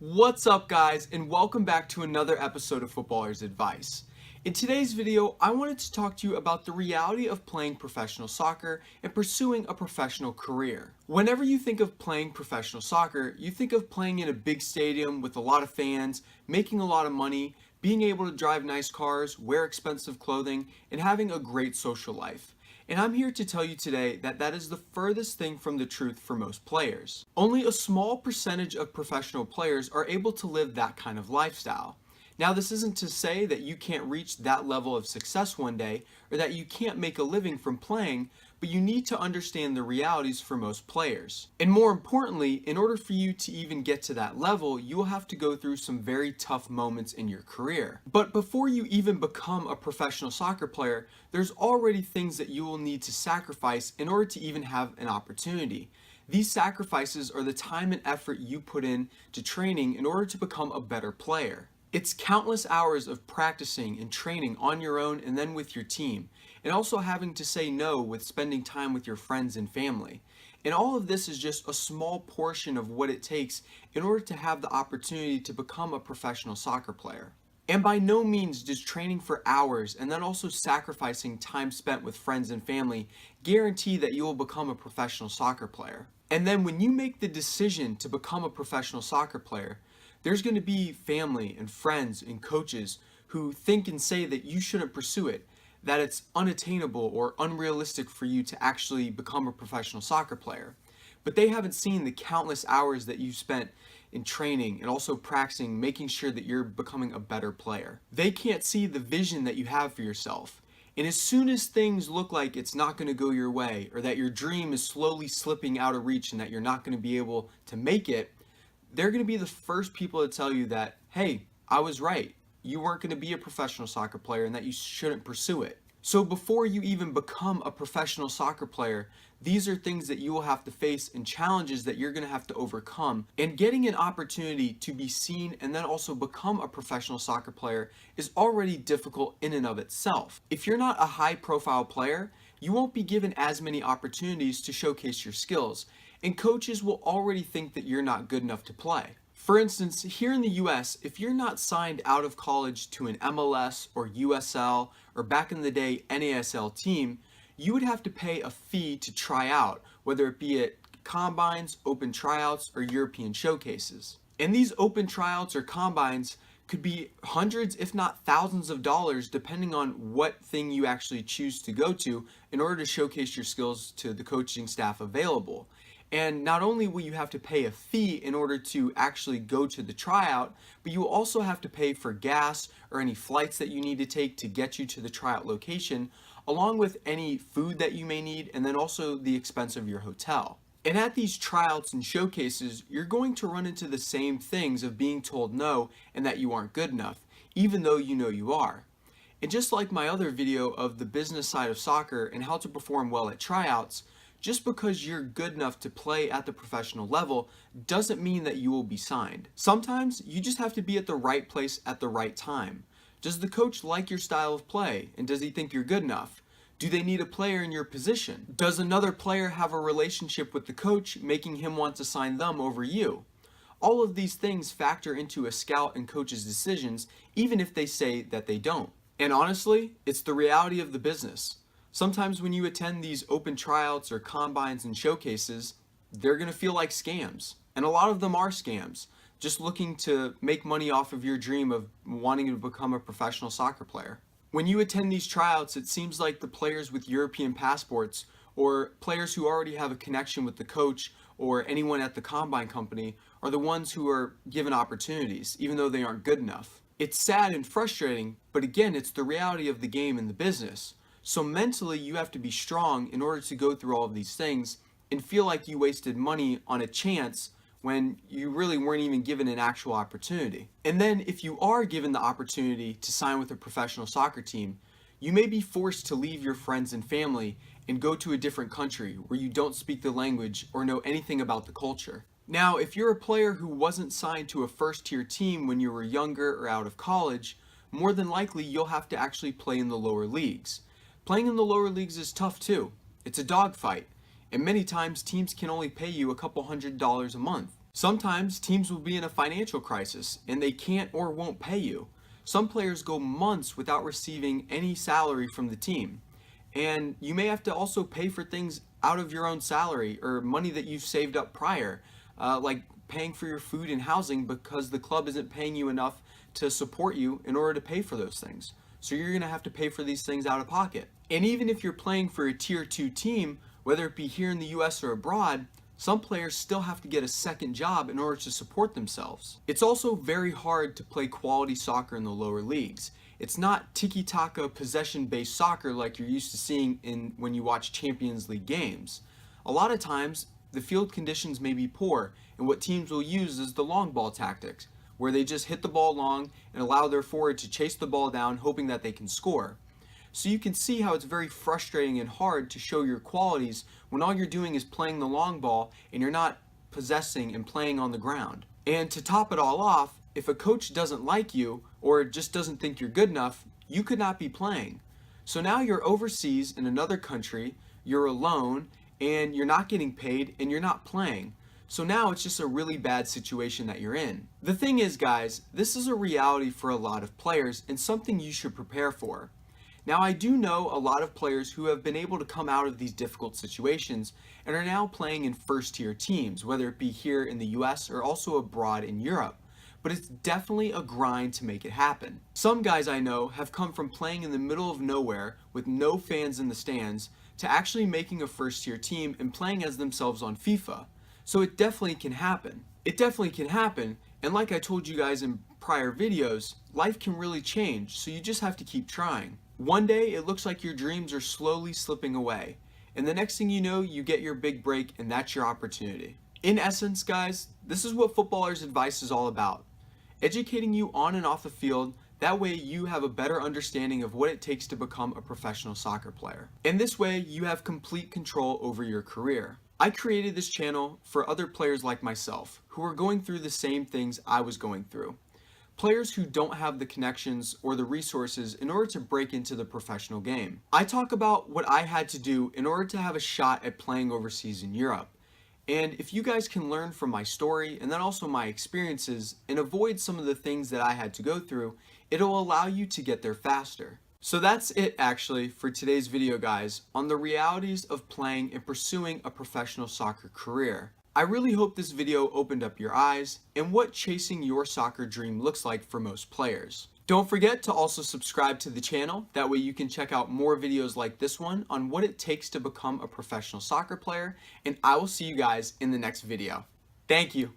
What's up, guys, and welcome back to another episode of Footballer's Advice. In today's video, I wanted to talk to you about the reality of playing professional soccer and pursuing a professional career. Whenever you think of playing professional soccer, you think of playing in a big stadium with a lot of fans, making a lot of money, being able to drive nice cars, wear expensive clothing, and having a great social life. And I'm here to tell you today that that is the furthest thing from the truth for most players. Only a small percentage of professional players are able to live that kind of lifestyle. Now, this isn't to say that you can't reach that level of success one day or that you can't make a living from playing, but you need to understand the realities for most players. And more importantly, in order for you to even get to that level, you will have to go through some very tough moments in your career. But before you even become a professional soccer player, there's already things that you will need to sacrifice in order to even have an opportunity. These sacrifices are the time and effort you put in to training in order to become a better player. It's countless hours of practicing and training on your own and then with your team, and also having to say no with spending time with your friends and family. And all of this is just a small portion of what it takes in order to have the opportunity to become a professional soccer player. And by no means does training for hours and then also sacrificing time spent with friends and family guarantee that you will become a professional soccer player. And then when you make the decision to become a professional soccer player, there's going to be family and friends and coaches who think and say that you shouldn't pursue it, that it's unattainable or unrealistic for you to actually become a professional soccer player. But they haven't seen the countless hours that you spent in training and also practicing, making sure that you're becoming a better player. They can't see the vision that you have for yourself. And as soon as things look like it's not going to go your way, or that your dream is slowly slipping out of reach and that you're not going to be able to make it, they're going to be the first people to tell you that, hey, I was right. You weren't going to be a professional soccer player and that you shouldn't pursue it. So before you even become a professional soccer player, these are things that you will have to face and challenges that you're going to have to overcome. And getting an opportunity to be seen and then also become a professional soccer player is already difficult in and of itself. If you're not a high profile player, you won't be given as many opportunities to showcase your skills, and coaches will already think that you're not good enough to play. For instance, here in the US, if you're not signed out of college to an MLS or USL or back in the day NASL team, you would have to pay a fee to try out, whether it be at combines, open tryouts, or European showcases. And these open tryouts or combines could be hundreds, if not thousands of dollars, depending on what thing you actually choose to go to in order to showcase your skills to the coaching staff available. And not only will you have to pay a fee in order to actually go to the tryout, but you will also have to pay for gas or any flights that you need to take to get you to the tryout location, along with any food that you may need, and then also the expense of your hotel. And at these tryouts and showcases, you're going to run into the same things of being told no and that you aren't good enough, even though you know you are. And just like my other video of the business side of soccer and how to perform well at tryouts, just because you're good enough to play at the professional level doesn't mean that you will be signed. Sometimes you just have to be at the right place at the right time. Does the coach like your style of play, and does he think you're good enough? Do they need a player in your position? Does another player have a relationship with the coach, making him want to sign them over you? All of these things factor into a scout and coach's decisions, even if they say that they don't. And honestly, it's the reality of the business. Sometimes when you attend these open tryouts or combines and showcases, they're going to feel like scams. And a lot of them are scams, just looking to make money off of your dream of wanting to become a professional soccer player. When you attend these tryouts, it seems like the players with European passports or players who already have a connection with the coach or anyone at the combine company are the ones who are given opportunities, even though they aren't good enough. It's sad and frustrating, but again, it's the reality of the game and the business. So mentally, you have to be strong in order to go through all of these things and feel like you wasted money on a chance when you really weren't even given an actual opportunity. And then if you are given the opportunity to sign with a professional soccer team, you may be forced to leave your friends and family and go to a different country where you don't speak the language or know anything about the culture. Now, if you're a player who wasn't signed to a first-tier team when you were younger or out of college, more than likely you'll have to actually play in the lower leagues. Playing in the lower leagues is tough too. It's a dogfight, and many times teams can only pay you a couple $100s a month. Sometimes teams will be in a financial crisis and they can't or won't pay you. Some players go months without receiving any salary from the team. And you may have to also pay for things out of your own salary or money that you've saved up prior, like paying for your food and housing because the club isn't paying you enough to support you in order to pay for those things. So you're going to have to pay for these things out of pocket. And even if you're playing for a tier 2 team, whether it be here in the US or abroad, some players still have to get a second job in order to support themselves. It's also very hard to play quality soccer in the lower leagues. It's not tiki-taka possession-based soccer like you're used to seeing when you watch Champions League games. A lot of times, the field conditions may be poor, and what teams will use is the long ball tactics, where they just hit the ball long and allow their forward to chase the ball down, hoping that they can score. So you can see how it's very frustrating and hard to show your qualities when all you're doing is playing the long ball and you're not possessing and playing on the ground. And to top it all off, if a coach doesn't like you or just doesn't think you're good enough, you could not be playing. So now you're overseas in another country, you're alone, and you're not getting paid and you're not playing. So now it's just a really bad situation that you're in. The thing is, guys, this is a reality for a lot of players and something you should prepare for. Now, I do know a lot of players who have been able to come out of these difficult situations and are now playing in first-tier teams, whether it be here in the US or also abroad in Europe. But it's definitely a grind to make it happen. Some guys I know have come from playing in the middle of nowhere with no fans in the stands to actually making a first-tier team and playing as themselves on FIFA. So it definitely can happen. It definitely can happen, and like I told you guys in prior videos, life can really change, so you just have to keep trying. One day, it looks like your dreams are slowly slipping away, and the next thing you know, you get your big break, and that's your opportunity. In essence, guys, this is what Footballer's Advice is all about. Educating you on and off the field, that way you have a better understanding of what it takes to become a professional soccer player. And this way, you have complete control over your career. I created this channel for other players like myself, who are going through the same things I was going through. Players who don't have the connections or the resources in order to break into the professional game. I talk about what I had to do in order to have a shot at playing overseas in Europe. And if you guys can learn from my story and then also my experiences and avoid some of the things that I had to go through, it'll allow you to get there faster. So that's it actually for today's video, guys, on the realities of playing and pursuing a professional soccer career. I really hope this video opened up your eyes and what chasing your soccer dream looks like for most players. Don't forget to also subscribe to the channel, that way you can check out more videos like this one on what it takes to become a professional soccer player, and I will see you guys in the next video. Thank you.